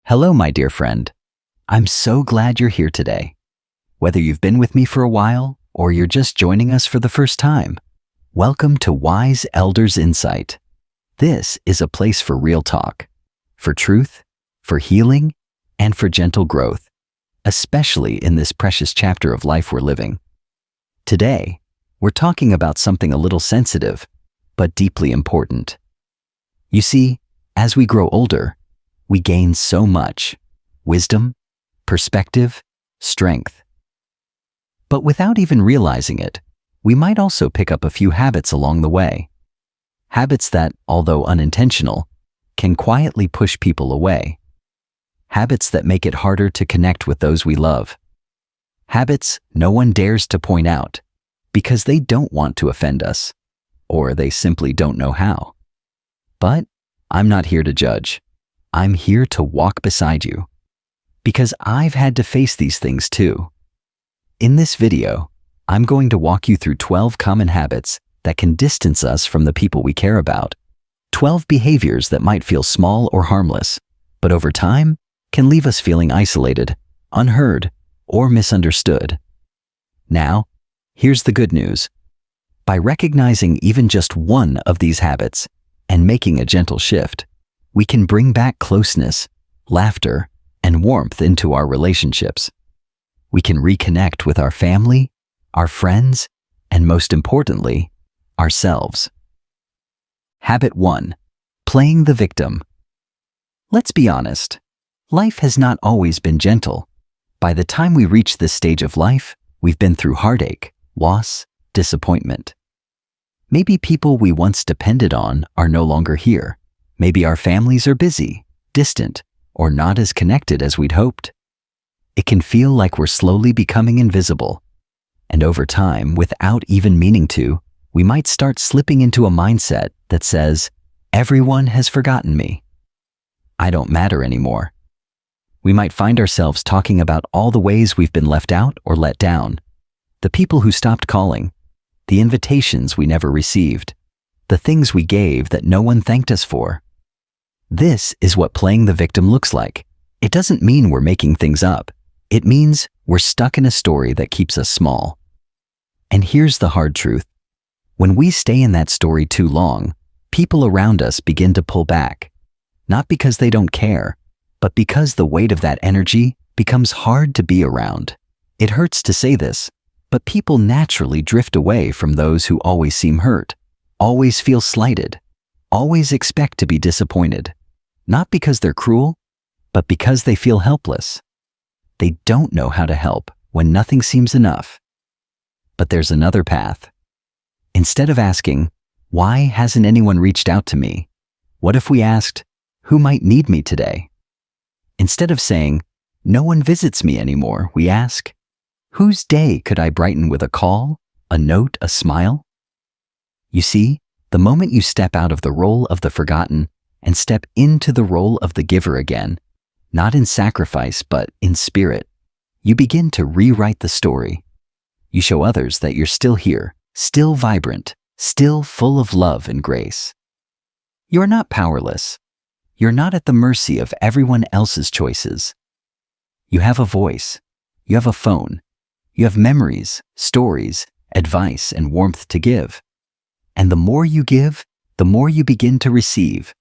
Hello, my dear friend. I'm so glad you're here today. Whether you've been with me for a while or you're just joining us for the first time, welcome to Wise Elders Insight. This is a place for real talk, for truth, for healing, and for gentle growth, especially in this precious chapter of life we're living. Today, we're talking about something a little sensitive, but deeply important. You see, as we grow older, we gain so much: wisdom, perspective, strength. But without even realizing it, we might also pick up a few habits along the way. Habits that, although unintentional, can quietly push people away. Habits that make it harder to connect with those we love. Habits no one dares to point out because they don't want to offend us, or they simply don't know how. But I'm not here to judge. I'm here to walk beside you, because I've had to face these things too. In this video, I'm going to walk you through 12 common habits that can distance us from the people we care about. 12 behaviors that might feel small or harmless, but over time can leave us feeling isolated, unheard, or misunderstood. Now, here's the good news. By recognizing even just one of these habits and making a gentle shift, we can bring back closeness, laughter, and warmth into our relationships. We can reconnect with our family, our friends, and most importantly, ourselves. Habit 1. Playing the victim. Let's be honest. Life has not always been gentle. By the time we reach this stage of life, we've been through heartache, loss, disappointment. Maybe people we once depended on are no longer here. Maybe our families are busy, distant, or not as connected as we'd hoped. It can feel like we're slowly becoming invisible. And over time, without even meaning to, we might start slipping into a mindset that says, "Everyone has forgotten me. I don't matter anymore." We might find ourselves talking about all the ways we've been left out or let down, the people who stopped calling, the invitations we never received, the things we gave that no one thanked us for. This is what playing the victim looks like. It doesn't mean we're making things up. It means we're stuck in a story that keeps us small. And here's the hard truth. When we stay in that story too long, people around us begin to pull back. Not because they don't care, but because the weight of that energy becomes hard to be around. It hurts to say this, but people naturally drift away from those who always seem hurt, always feel slighted, always expect to be disappointed. Not because they're cruel, but because they feel helpless. They don't know how to help when nothing seems enough. But there's another path. Instead of asking, "Why hasn't anyone reached out to me?" what if we asked, "Who might need me today?" Instead of saying, "No one visits me anymore," we ask, "Whose day could I brighten with a call, a note, a smile?" You see, the moment you step out of the role of the forgotten and step into the role of the giver again, not in sacrifice but in spirit, you begin to rewrite the story. You show others that you're still here, still vibrant, still full of love and grace. You're not powerless. You're not at the mercy of everyone else's choices. You have a voice. You have a phone. You have memories, stories, advice, and warmth to give. And the more you give, the more you begin to receive.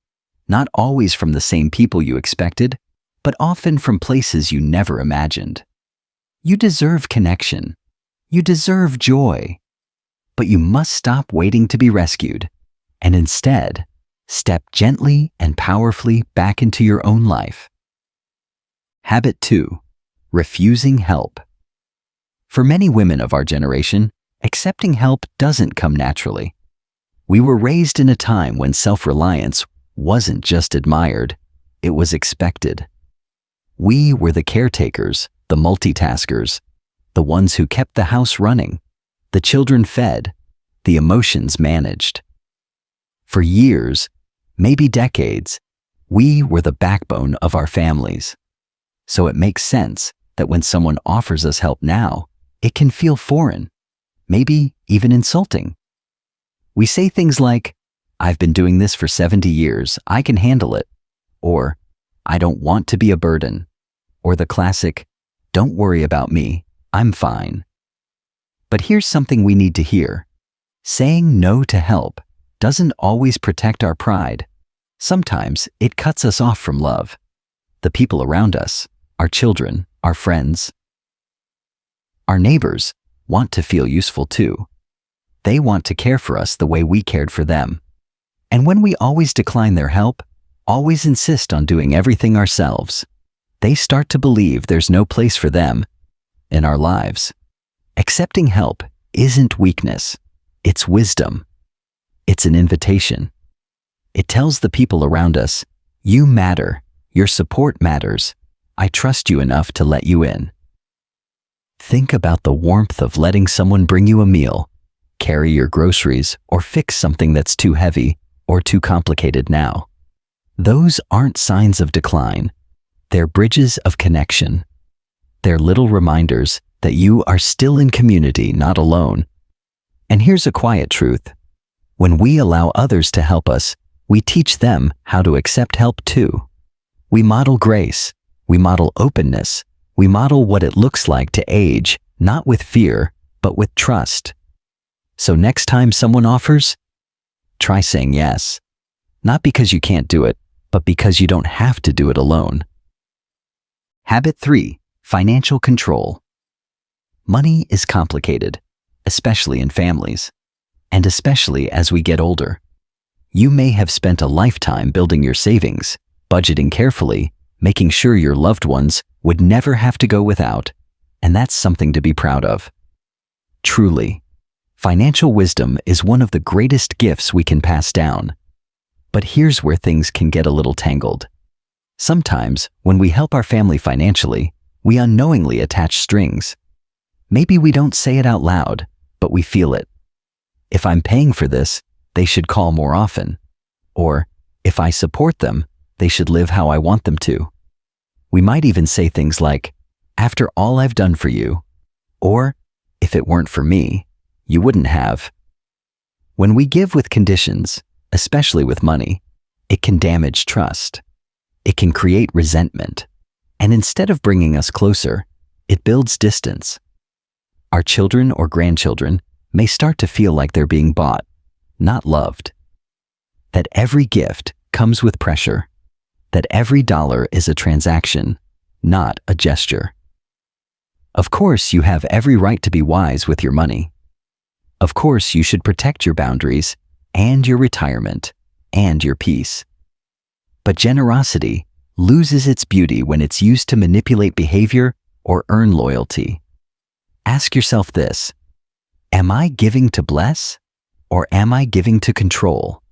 Not always from the same people you expected, but often from places you never imagined. You deserve connection. You deserve joy. But you must stop waiting to be rescued, and instead, step gently and powerfully back into your own life. Habit 2. Refusing help. For many women of our generation, accepting help doesn't come naturally. We were raised in a time when self-reliance wasn't just admired, it was expected. We were the caretakers, the multitaskers, the ones who kept the house running, the children fed, the emotions managed. For years, maybe decades, we were the backbone of our families. So it makes sense that when someone offers us help now, it can feel foreign, maybe even insulting. We say things like, "I've been doing this for 70 years, I can handle it," or I don't want to be a burden. Or the classic, don't worry about me, I'm fine. But here's something we need to hear. Saying no to help doesn't always protect our pride. Sometimes it cuts us off from love. The people around us, our children, our friends, our neighbors want to feel useful too. They want to care for us the way we cared for them. And when we always decline their help, always insist on doing everything ourselves, they start to believe there's no place for them in our lives. Accepting help isn't weakness, it's wisdom. It's an invitation. It tells the people around us, you matter, your support matters, I trust you enough to let you in. Think about the warmth of letting someone bring you a meal, carry your groceries, or fix something that's too heavy or too complicated now. Those aren't signs of decline. They're bridges of connection. They're little reminders that you are still in community, not alone. And here's a quiet truth. When we allow others to help us, we teach them how to accept help too. We model grace. We model openness. We model what it looks like to age, not with fear, but with trust. So next time someone offers, try saying yes. Not because you can't do it, but because you don't have to do it alone. Habit 3. Financial control. Money is complicated, especially in families, and especially as we get older. You may have spent a lifetime building your savings, budgeting carefully, making sure your loved ones would never have to go without, and that's something to be proud of. Truly, financial wisdom is one of the greatest gifts we can pass down. But here's where things can get a little tangled. Sometimes, when we help our family financially, we unknowingly attach strings. Maybe we don't say it out loud, but we feel it. If I'm paying for this, they should call more often. Or, if I support them, they should live how I want them to. We might even say things like, after all I've done for you, or, if it weren't for me, you wouldn't have. When we give with conditions, especially with money, it can damage trust. It can create resentment. And instead of bringing us closer, it builds distance. Our children or grandchildren may start to feel like they're being bought, not loved. That every gift comes with pressure. That every dollar is a transaction, not a gesture. Of course, you have every right to be wise with your money. Of course, you should protect your boundaries and your retirement and your peace. But generosity loses its beauty when it's used to manipulate behavior or earn loyalty. Ask yourself this: am I giving to bless, or am I giving to control?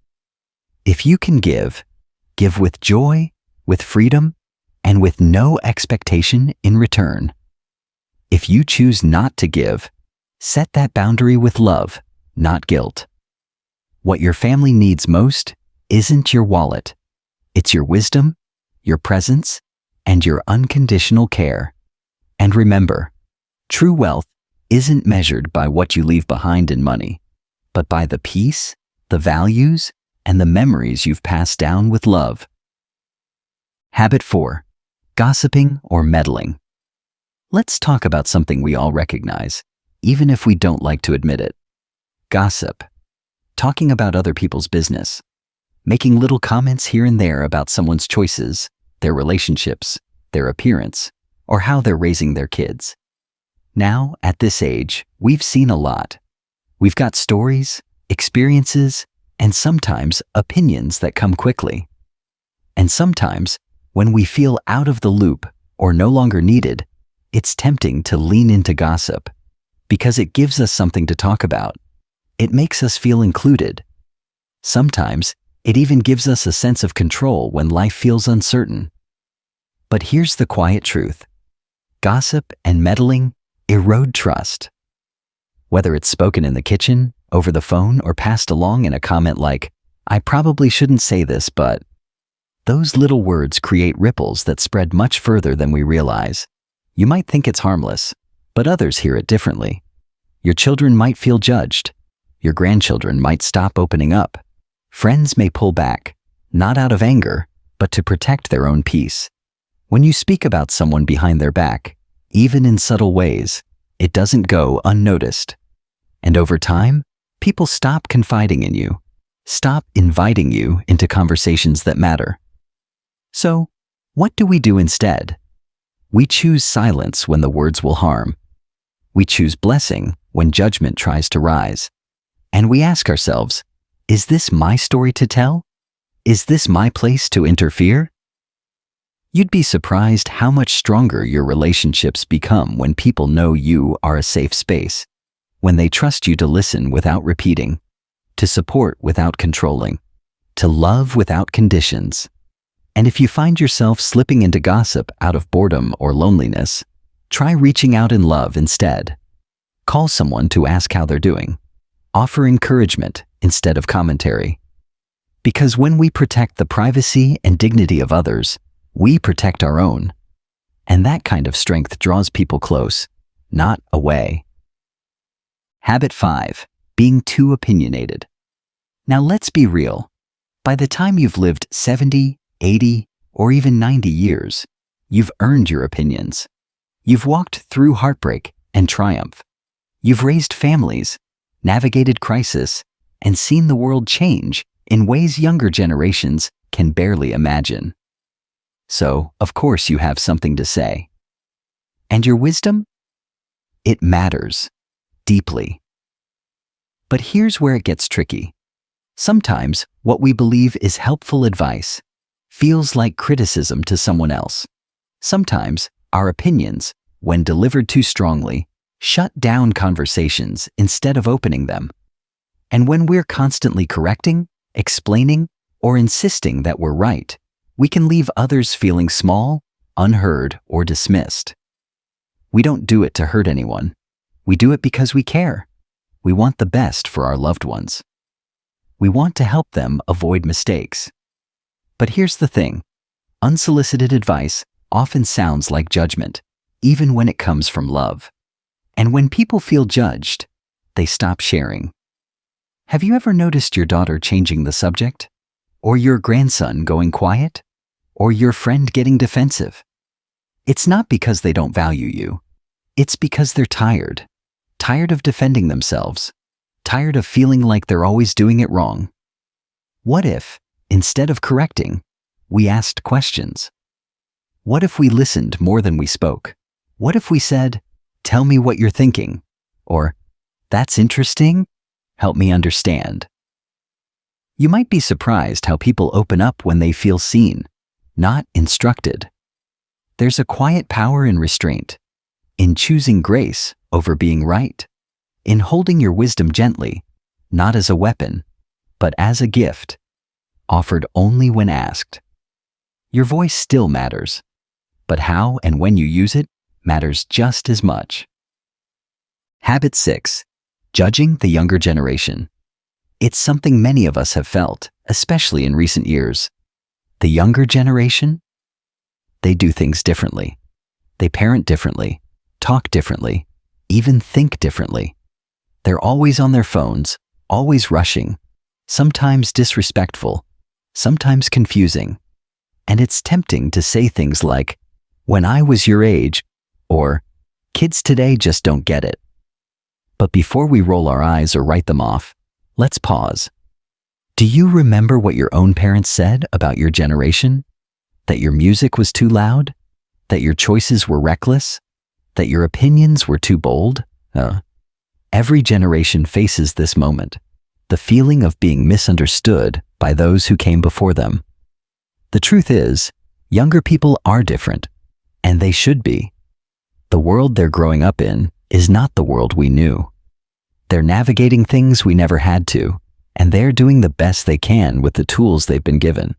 If you can give with joy, with freedom, and with no expectation in return. If you choose not to give, set that boundary with love, not guilt. What your family needs most isn't your wallet. It's your wisdom, your presence, and your unconditional care. And remember, true wealth isn't measured by what you leave behind in money, but by the peace, the values, and the memories you've passed down with love. Habit 4. Gossiping or meddling. Let's talk about something we all recognize, even if we don't like to admit it. Gossip. Talking about other people's business. Making little comments here and there about someone's choices, their relationships, their appearance, or how they're raising their kids. Now, at this age, we've seen a lot. We've got stories, experiences, and sometimes opinions that come quickly. And sometimes, when we feel out of the loop or no longer needed, it's tempting to lean into gossip because it gives us something to talk about. It makes us feel included. Sometimes, it even gives us a sense of control when life feels uncertain. But here's the quiet truth. Gossip and meddling erode trust. Whether it's spoken in the kitchen, over the phone, or passed along in a comment like, I probably shouldn't say this, but... Those little words create ripples that spread much further than we realize. You might think it's harmless, but others hear it differently. Your children might feel judged. Your grandchildren might stop opening up. Friends may pull back, not out of anger, but to protect their own peace. When you speak about someone behind their back, even in subtle ways, it doesn't go unnoticed. And over time, people stop confiding in you, stop inviting you into conversations that matter. So, what do we do instead? We choose silence when the words will harm. We choose blessing when judgment tries to rise. And we ask ourselves, is this my story to tell? Is this my place to interfere? You'd be surprised how much stronger your relationships become when people know you are a safe space, when they trust you to listen without repeating, to support without controlling, to love without conditions. And if you find yourself slipping into gossip out of boredom or loneliness, try reaching out in love instead. Call someone to ask how they're doing. Offer encouragement instead of commentary. Because when we protect the privacy and dignity of others, we protect our own. And that kind of strength draws people close, not away. Habit 5. Being too opinionated. Now let's be real. By the time you've lived 70, 80, or even 90 years, you've earned your opinions. You've walked through heartbreak and triumph. You've raised families, navigated crisis, and seen the world change in ways younger generations can barely imagine. So, of course, you have something to say. And your wisdom? It matters. Deeply. But here's where it gets tricky. Sometimes what we believe is helpful advice feels like criticism to someone else. Sometimes our opinions, when delivered too strongly, shut down conversations instead of opening them. And when we're constantly correcting, explaining, or insisting that we're right, we can leave others feeling small, unheard, or dismissed. We don't do it to hurt anyone. We do it because we care. We want the best for our loved ones. We want to help them avoid mistakes. But here's the thing. Unsolicited advice often sounds like judgment, even when it comes from love. And when people feel judged, they stop sharing. Have you ever noticed your daughter changing the subject? Or your grandson going quiet? Or your friend getting defensive? It's not because they don't value you. It's because they're tired. Tired of defending themselves. Tired of feeling like they're always doing it wrong. What if, instead of correcting, we asked questions? What if we listened more than we spoke? What if we said, "Tell me what you're thinking," or "That's interesting, help me understand"? You might be surprised how people open up when they feel seen, not instructed. There's a quiet power in restraint, in choosing grace over being right, in holding your wisdom gently, not as a weapon, but as a gift, offered only when asked. Your voice still matters, but how and when you use it matters just as much. Habit 6. Judging the younger generation. It's something many of us have felt, especially in recent years. The younger generation? They do things differently. They parent differently, talk differently, even think differently. They're always on their phones, always rushing, sometimes disrespectful, sometimes confusing. And it's tempting to say things like, "When I was your age," or "Kids today just don't get it." But before we roll our eyes or write them off, let's pause. Do you remember what your own parents said about your generation? That your music was too loud? That your choices were reckless? That your opinions were too bold? Every generation faces this moment, the feeling of being misunderstood by those who came before them. The truth is, younger people are different, and they should be. The world they're growing up in is not the world we knew. They're navigating things we never had to, and they're doing the best they can with the tools they've been given.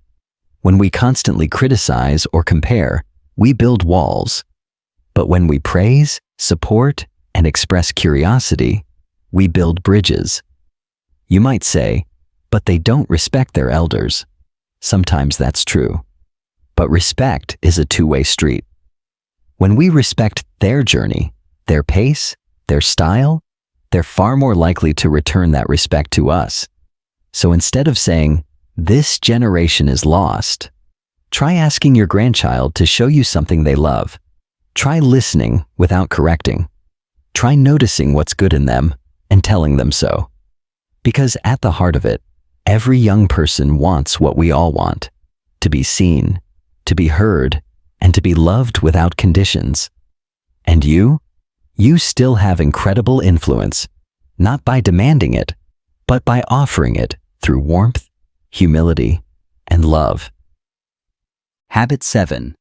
When we constantly criticize or compare, we build walls. But when we praise, support, and express curiosity, we build bridges. You might say, "But they don't respect their elders." Sometimes that's true. But respect is a two-way street. When we respect their journey, their pace, their style, they're far more likely to return that respect to us. So instead of saying, "This generation is lost," Try asking your grandchild to show you something they love. Try listening without correcting. Try noticing what's good in them and telling them so. Because at the heart of it, every young person wants what we all want: to be seen, to be heard, and to be loved without conditions. And you still have incredible influence, not by demanding it, but by offering it through warmth, humility, and love. Habit 7.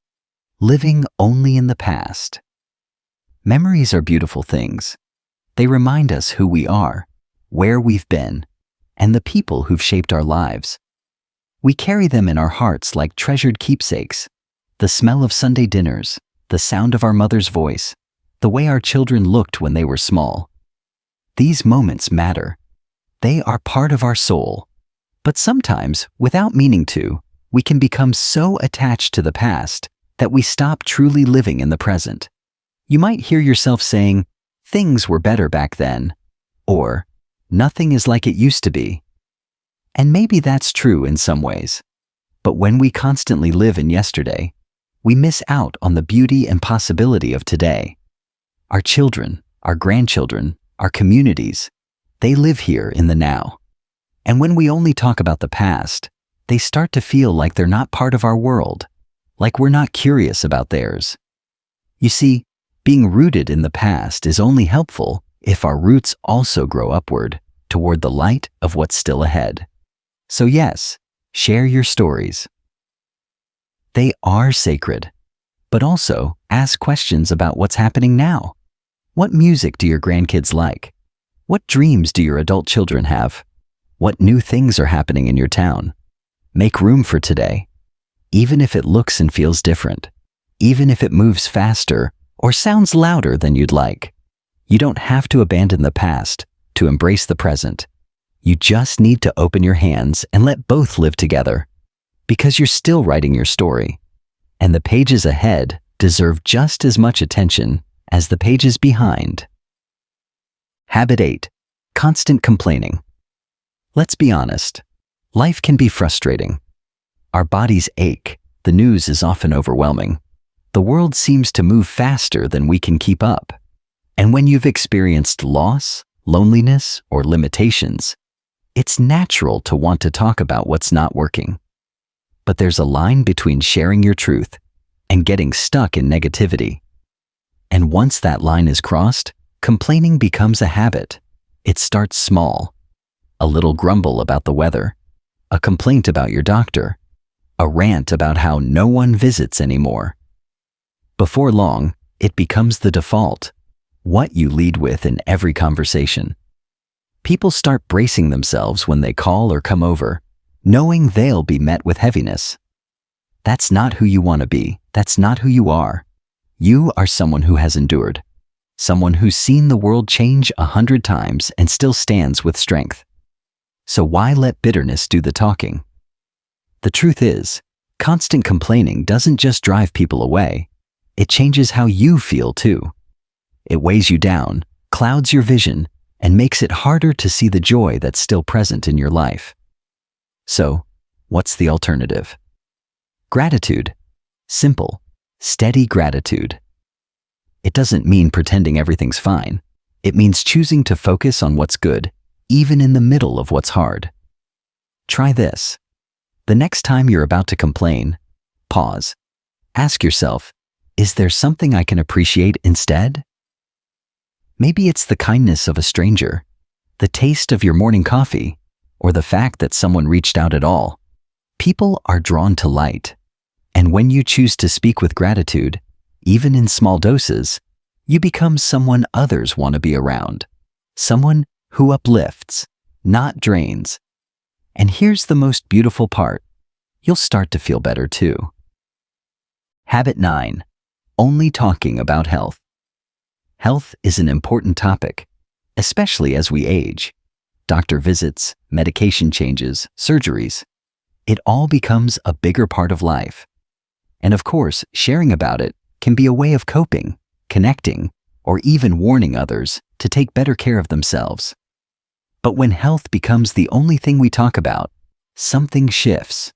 Living only in the past. Memories are beautiful things. They remind us who we are, where we've been, and the people who've shaped our lives. We carry them in our hearts like treasured keepsakes: the smell of Sunday dinners, the sound of our mother's voice, the way our children looked when they were small. These moments matter. They are part of our soul. But sometimes, without meaning to, we can become so attached to the past that we stop truly living in the present. You might hear yourself saying, "Things were better back then," or "Nothing is like it used to be." And maybe that's true in some ways. But when we constantly live in yesterday, we miss out on the beauty and possibility of today. Our children, our grandchildren, our communities, they live here in the now. And when we only talk about the past, they start to feel like they're not part of our world, like we're not curious about theirs. You see, being rooted in the past is only helpful if our roots also grow upward toward the light of what's still ahead. So yes, share your stories. They are sacred, but also ask questions about what's happening now. What music do your grandkids like? What dreams do your adult children have? What new things are happening in your town? Make room for today, even if it looks and feels different, even if it moves faster or sounds louder than you'd like. You don't have to abandon the past to embrace the present. You just need to open your hands and let both live together, because you're still writing your story, and the pages ahead deserve just as much attention as the pages behind. Habit 8. Constant complaining. Let's be honest. Life can be frustrating. Our bodies ache. The news is often overwhelming. The world seems to move faster than we can keep up. And when you've experienced loss, loneliness, or limitations, it's natural to want to talk about what's not working. But there's a line between sharing your truth and getting stuck in negativity. And once that line is crossed, complaining becomes a habit. It starts small. A little grumble about the weather, a complaint about your doctor, a rant about how no one visits anymore. Before long, it becomes the default, what you lead with in every conversation. People start bracing themselves when they call or come over, knowing they'll be met with heaviness. That's not who you want to be. That's not who you are. You are someone who has endured, someone who's seen the world change 100 times and still stands with strength. So why let bitterness do the talking? The truth is, constant complaining doesn't just drive people away. It changes how you feel too. It weighs you down, clouds your vision, and makes it harder to see the joy that's still present in your life. So, what's the alternative? Gratitude. Simple, steady gratitude. It doesn't mean pretending everything's fine. It means choosing to focus on what's good, even in the middle of what's hard. Try this. The next time you're about to complain, pause. Ask yourself, is there something I can appreciate instead? Maybe it's the kindness of a stranger, the taste of your morning coffee, or the fact that someone reached out at all. People are drawn to light. And when you choose to speak with gratitude, even in small doses, you become someone others want to be around. Someone who uplifts, not drains. And here's the most beautiful part. You'll start to feel better too. Habit 9. Only talking about health. Health is an important topic, especially as we age. Doctor visits, medication changes, surgeries. It all becomes a bigger part of life. And of course, sharing about it can be a way of coping, connecting, or even warning others to take better care of themselves. But when health becomes the only thing we talk about, something shifts.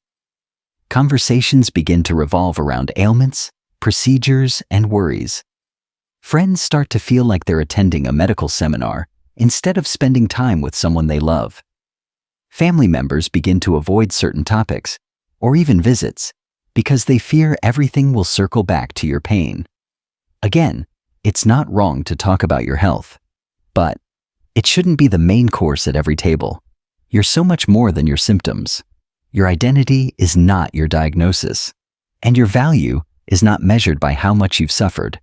Conversations begin to revolve around ailments, procedures, and worries. Friends start to feel like they're attending a medical seminar instead of spending time with someone they love. Family members begin to avoid certain topics, or even visits, because they fear everything will circle back to your pain. Again, it's not wrong to talk about your health, but it shouldn't be the main course at every table. You're so much more than your symptoms. Your identity is not your diagnosis, and your value is not measured by how much you've suffered.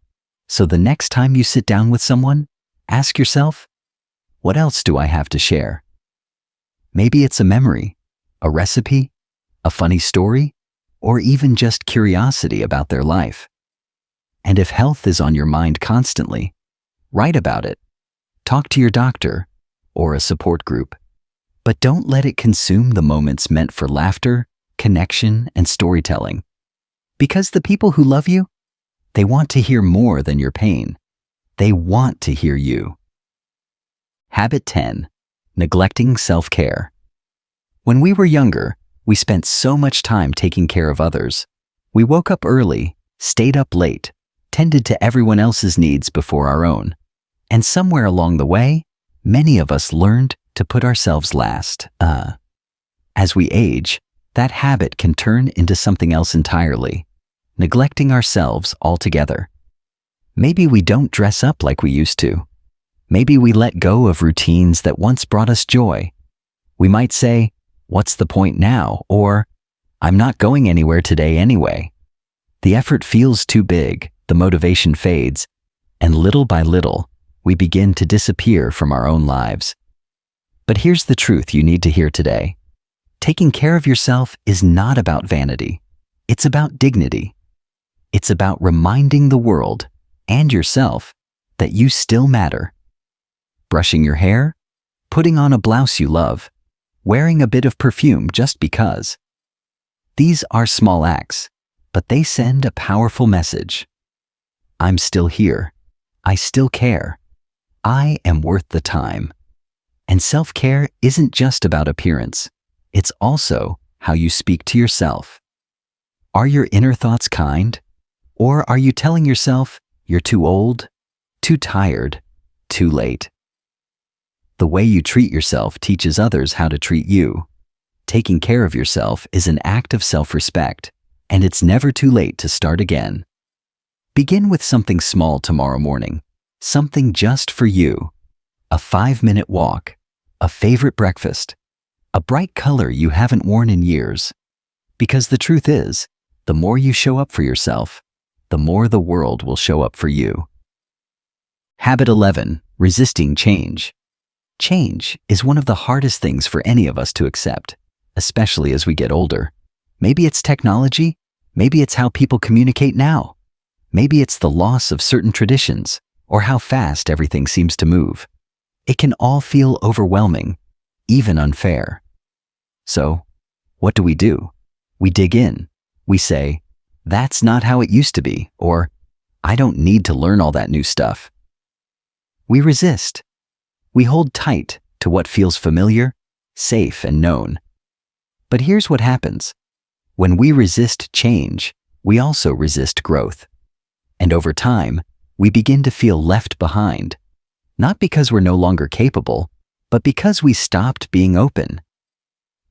So the next time you sit down with someone, ask yourself, what else do I have to share? Maybe it's a memory, a recipe, a funny story, or even just curiosity about their life. And if health is on your mind constantly, write about it. Talk to your doctor or a support group. But don't let it consume the moments meant for laughter, connection, and storytelling. Because the people who love you, they want to hear more than your pain. They want to hear you. Habit 10. Neglecting self-care. When we were younger, we spent so much time taking care of others. We woke up early, stayed up late, tended to everyone else's needs before our own. And somewhere along the way, many of us learned to put ourselves last. As we age, that habit can turn into something else entirely, neglecting ourselves altogether. Maybe we don't dress up like we used to. Maybe we let go of routines that once brought us joy. We might say, "What's the point now?" Or, "I'm not going anywhere today anyway." The effort feels too big, the motivation fades, and little by little, we begin to disappear from our own lives. But here's the truth you need to hear today. Taking care of yourself is not about vanity. It's about dignity. It's about reminding the world and yourself that you still matter. Brushing your hair, putting on a blouse you love, wearing a bit of perfume just because. These are small acts, but they send a powerful message. I'm still here. I still care. I am worth the time. And self-care isn't just about appearance. It's also how you speak to yourself. Are your inner thoughts kind? Or are you telling yourself you're too old, too tired, too late? The way you treat yourself teaches others how to treat you. Taking care of yourself is an act of self-respect, and it's never too late to start again. Begin with something small tomorrow morning, something just for you. A 5-minute walk, a favorite breakfast, a bright color you haven't worn in years. Because the truth is, the more you show up for yourself, the more the world will show up for you. Habit 11. Resisting change. Change is one of the hardest things for any of us to accept, especially as we get older. Maybe it's technology, maybe it's how people communicate now, maybe it's the loss of certain traditions, or how fast everything seems to move. It can all feel overwhelming, even unfair. So, what do? We dig in. We say, "That's not how it used to be," or "I don't need to learn all that new stuff." We resist. We hold tight to what feels familiar, safe, and known. But here's what happens. When we resist change, we also resist growth. And over time, we begin to feel left behind, not because we're no longer capable, but because we stopped being open.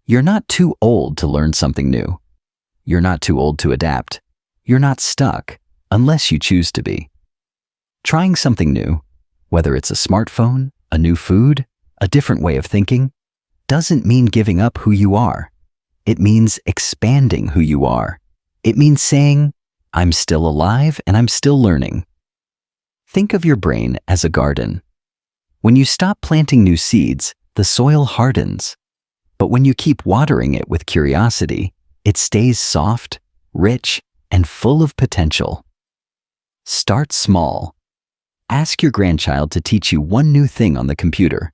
You're not too old to learn something new. You're not too old to adapt. You're not stuck, unless you choose to be. Trying something new, whether it's a smartphone, a new food, a different way of thinking, doesn't mean giving up who you are. It means expanding who you are. It means saying, "I'm still alive and I'm still learning." Think of your brain as a garden. When you stop planting new seeds, the soil hardens. But when you keep watering it with curiosity, it stays soft, rich, and full of potential. Start small. Ask your grandchild to teach you one new thing on the computer.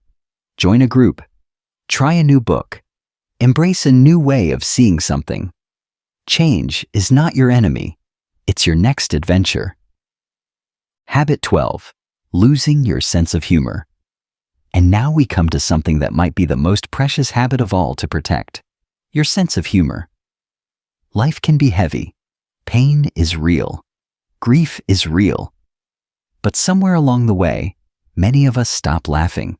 Join a group. Try a new book. Embrace a new way of seeing something. Change is not your enemy. It's your next adventure. Habit 12. Losing your sense of humor. And now we come to something that might be the most precious habit of all to protect. Your sense of humor. Life can be heavy. Pain is real. Grief is real. But somewhere along the way, many of us stop laughing.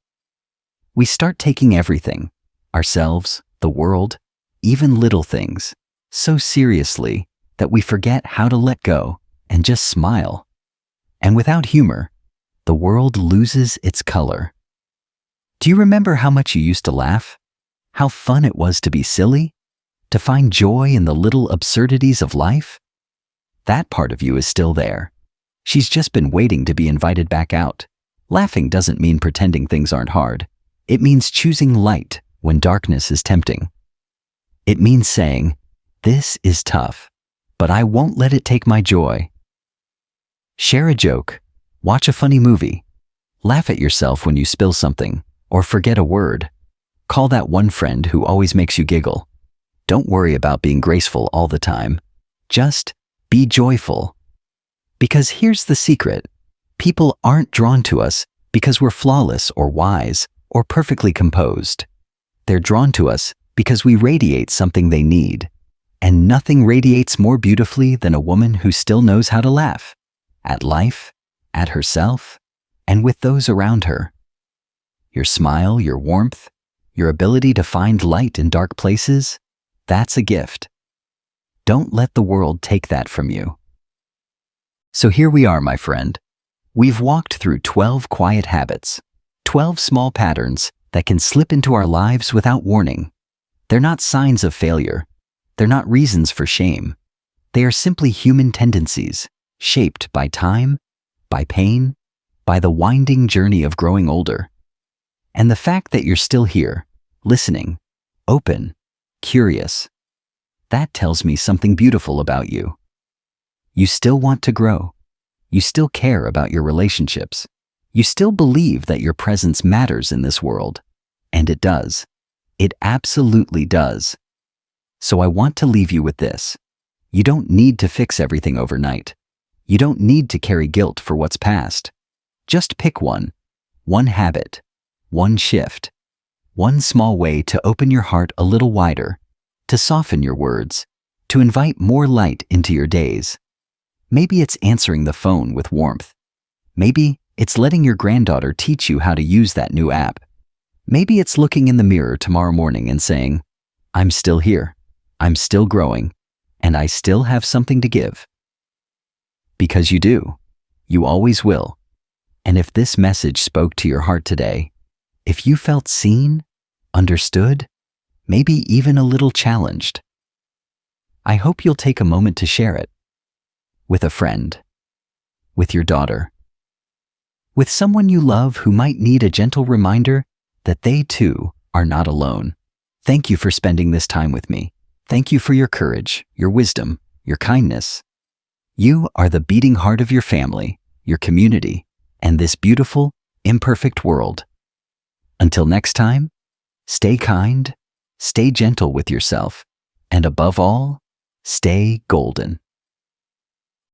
We start taking everything, ourselves, the world, even little things, so seriously that we forget how to let go and just smile. And without humor, the world loses its color. Do you remember how much you used to laugh? How fun it was to be silly? To find joy in the little absurdities of life? That part of you is still there. She's just been waiting to be invited back out. Laughing doesn't mean pretending things aren't hard. It means choosing light when darkness is tempting. It means saying, "This is tough, but I won't let it take my joy." Share a joke, watch a funny movie, laugh at yourself when you spill something, or forget a word. Call that one friend who always makes you giggle. Don't worry about being graceful all the time. Just be joyful. Because here's the secret. People aren't drawn to us because we're flawless or wise or perfectly composed. They're drawn to us because we radiate something they need. And nothing radiates more beautifully than a woman who still knows how to laugh. At life, at herself, and with those around her. Your smile, your warmth, your ability to find light in dark places, that's a gift. Don't let the world take that from you. So here we are, my friend. We've walked through 12 quiet habits, 12 small patterns that can slip into our lives without warning. They're not signs of failure. They're not reasons for shame. They are simply human tendencies, shaped by time, by pain, by the winding journey of growing older. And the fact that you're still here, listening, open, curious, that tells me something beautiful about you. You still want to grow. You still care about your relationships. You still believe that your presence matters in this world. And it does. It absolutely does. So I want to leave you with this. You don't need to fix everything overnight. You don't need to carry guilt for what's past. Just pick one habit, one shift, one small way to open your heart a little wider, to soften your words, to invite more light into your days. Maybe it's answering the phone with warmth. Maybe it's letting your granddaughter teach you how to use that new app. Maybe it's looking in the mirror tomorrow morning and saying, "I'm still here, I'm still growing, and I still have something to give." Because you do. You always will. And if this message spoke to your heart today, if you felt seen, understood, maybe even a little challenged, I hope you'll take a moment to share it. With a friend, with your daughter, with someone you love who might need a gentle reminder that they too are not alone. Thank you for spending this time with me. Thank you for your courage, your wisdom, your kindness. You are the beating heart of your family, your community, and this beautiful, imperfect world. Until next time, stay kind, stay gentle with yourself, and above all, stay golden.